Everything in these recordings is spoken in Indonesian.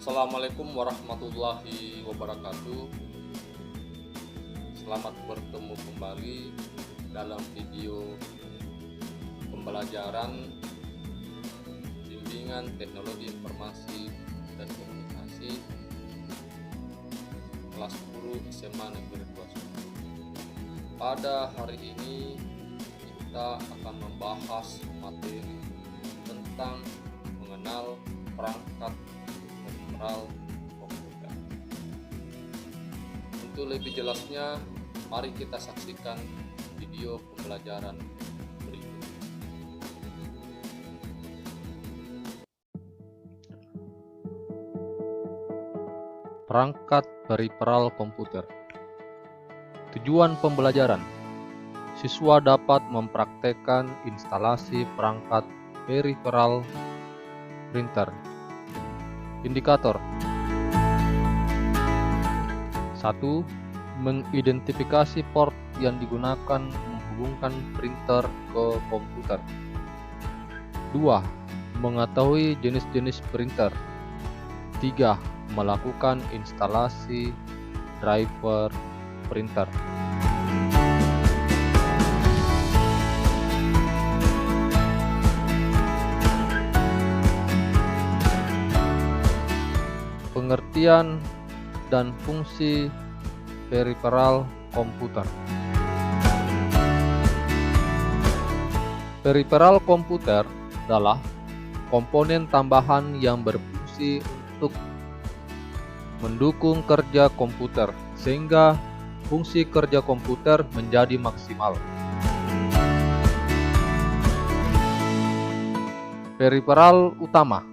Assalamualaikum warahmatullahi wabarakatuh. Selamat bertemu kembali dalam video pembelajaran bimbingan teknologi informasi dan komunikasi kelas 10 SMA Negeri 2 Solo. Pada hari ini kita akan membahas materi tentang mengenal perangkat komputer. Untuk lebih jelasnya, mari kita saksikan video pembelajaran berikut. Perangkat periferal komputer. Tujuan pembelajaran: siswa dapat mempraktekkan instalasi perangkat periferal printer. Indikator 1. Mengidentifikasi port yang digunakan menghubungkan printer ke komputer. 2. Mengetahui jenis-jenis printer. 3. Melakukan instalasi driver printer. Pengertian dan fungsi periferal komputer. Periferal komputer adalah komponen tambahan yang berfungsi untuk mendukung kerja komputer sehingga fungsi kerja komputer menjadi maksimal. Periferal utama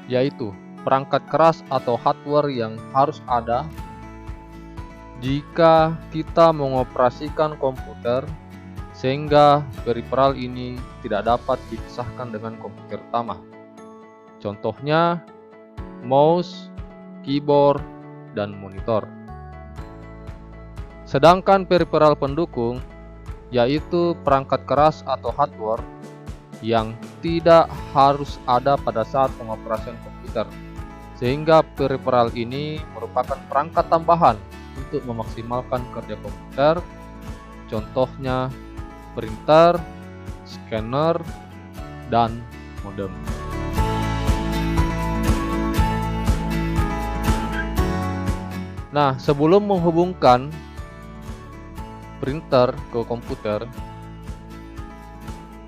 yaitu perangkat keras atau hardware yang harus ada jika kita mengoperasikan komputer, sehingga periferal ini tidak dapat dipisahkan dengan komputer utama. Contohnya mouse, keyboard, dan monitor. Sedangkan periferal pendukung yaitu perangkat keras atau hardware yang tidak harus ada pada saat pengoperasian komputer, sehingga periferal ini merupakan perangkat tambahan untuk memaksimalkan kerja komputer. Contohnya printer, scanner, dan modem. Nah, sebelum menghubungkan printer ke komputer,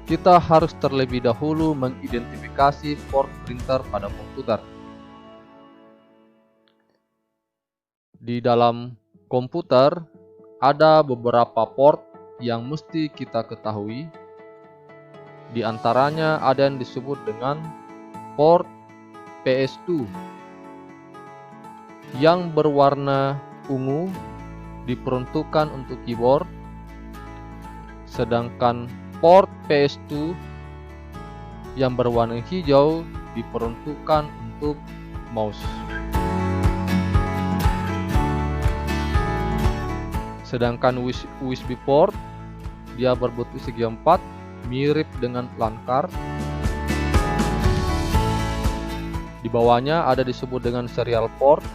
kita harus terlebih dahulu mengidentifikasi port printer pada komputer. Di dalam komputer ada beberapa port yang mesti kita ketahui. Di antaranya ada yang disebut dengan port PS2 yang berwarna ungu diperuntukkan untuk keyboard, sedangkan port PS2 yang berwarna hijau diperuntukkan untuk mouse. Sedangkan USB port dia berbentuk segi 4, mirip dengan LAN card. Di bawahnya ada disebut dengan serial port,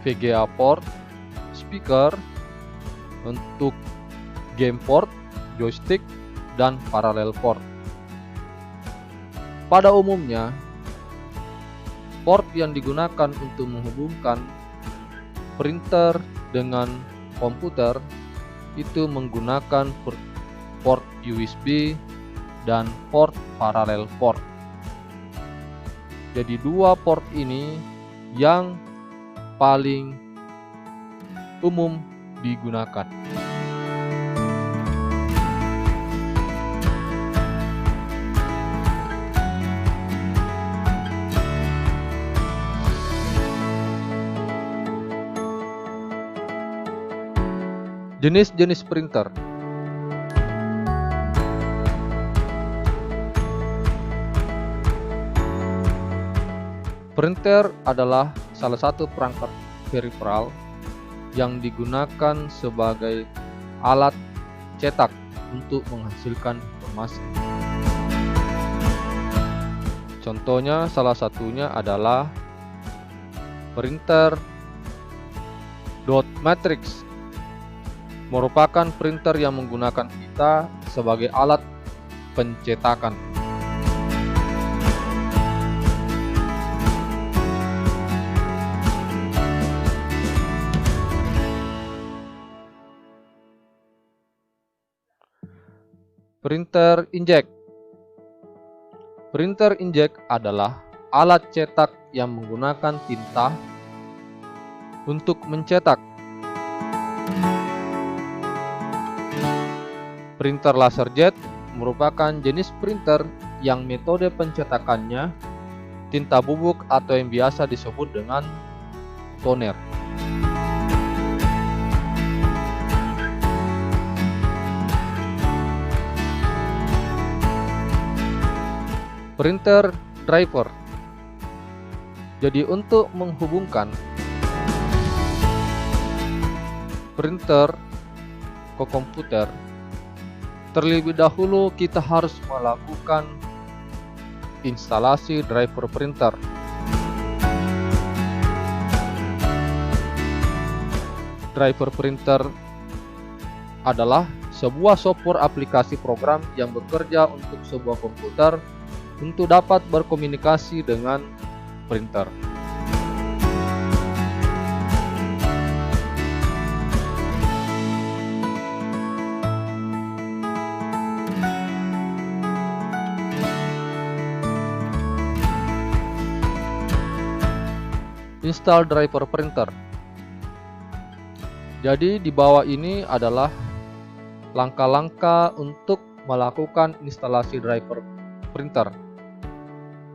VGA port, speaker, untuk game port, joystick, dan parallel port. Pada umumnya, port yang digunakan untuk menghubungkan printer dengan komputer itu menggunakan port USB dan port parallel port. Jadi dua port ini yang paling umum digunakan. Jenis-jenis printer. Printer adalah salah satu perangkat periferal yang digunakan sebagai alat cetak untuk menghasilkan informasi. Contohnya salah satunya adalah Printer dot matrix merupakan printer yang menggunakan pita sebagai alat pencetakan. Printer inkjet. Printer inkjet adalah alat cetak yang menggunakan tinta untuk mencetak. Printer laserjet merupakan jenis printer yang metode pencetakannya tinta bubuk atau yang biasa disebut dengan toner. Printer driver. Jadi untuk menghubungkan printer ke komputer, terlebih dahulu kita harus melakukan instalasi driver printer. Driver printer adalah sebuah software aplikasi program yang bekerja untuk sebuah komputer untuk dapat berkomunikasi dengan printer. Install driver printer. Jadi di bawah ini adalah langkah-langkah untuk melakukan instalasi driver printer.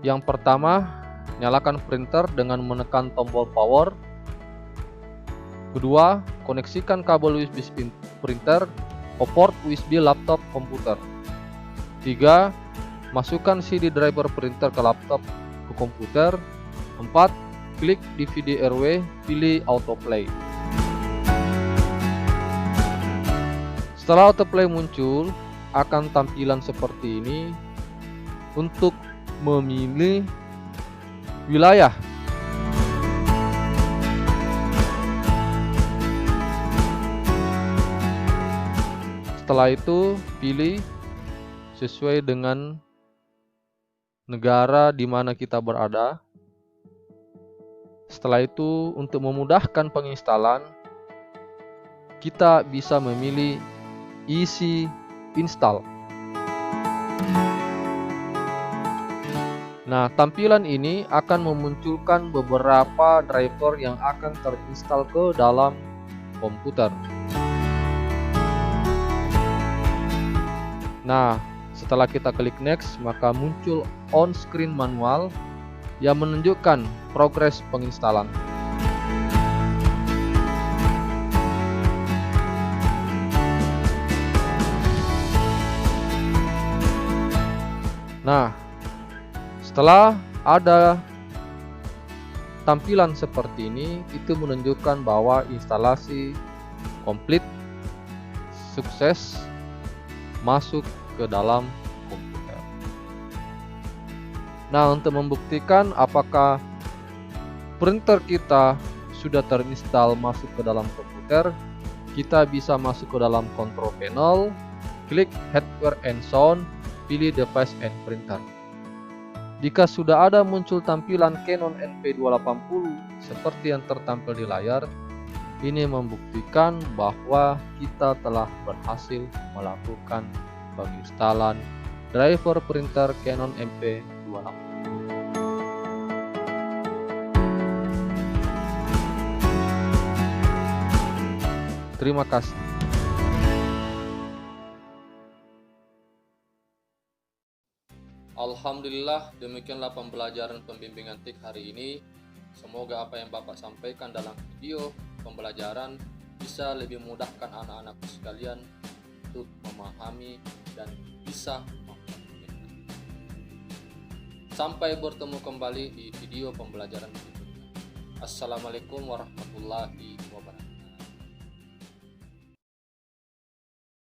Yang pertama, nyalakan printer dengan menekan tombol power. Kedua, koneksikan kabel USB printer ke port USB laptop komputer. 3. Masukkan CD driver printer ke laptop ke komputer. 4. Klik DVD RW, pilih autoplay. Setelah autoplay muncul, akan tampilan seperti ini untuk memilih wilayah. Setelah itu, pilih sesuai dengan negara di mana kita berada. Setelah itu, untuk memudahkan penginstalan, kita bisa memilih easy install. Nah, tampilan ini akan memunculkan beberapa driver yang akan terinstall ke dalam komputer. Nah, setelah kita klik next, maka muncul on-screen manual yang menunjukkan progres penginstalan. Nah, setelah ada tampilan seperti ini, itu menunjukkan bahwa instalasi komplit, sukses, masuk ke dalam komputer. Nah, untuk membuktikan apakah printer kita sudah terinstall masuk ke dalam komputer, kita bisa masuk ke dalam control panel, klik hardware and sound, pilih device and printer. Jika sudah ada muncul tampilan Canon NP280 seperti yang tertampil di layar, ini membuktikan bahwa kita telah berhasil melakukan penginstalan driver printer Canon NP280. Terima kasih. Alhamdulillah, demikianlah pembelajaran pembimbingan TIK hari ini. Semoga apa yang Bapak sampaikan dalam video pembelajaran bisa lebih memudahkan anak-anak sekalian untuk memahami dan bisa mempraktikkan. Sampai bertemu kembali di video pembelajaran berikutnya. Assalamualaikum warahmatullahi wabarakatuh.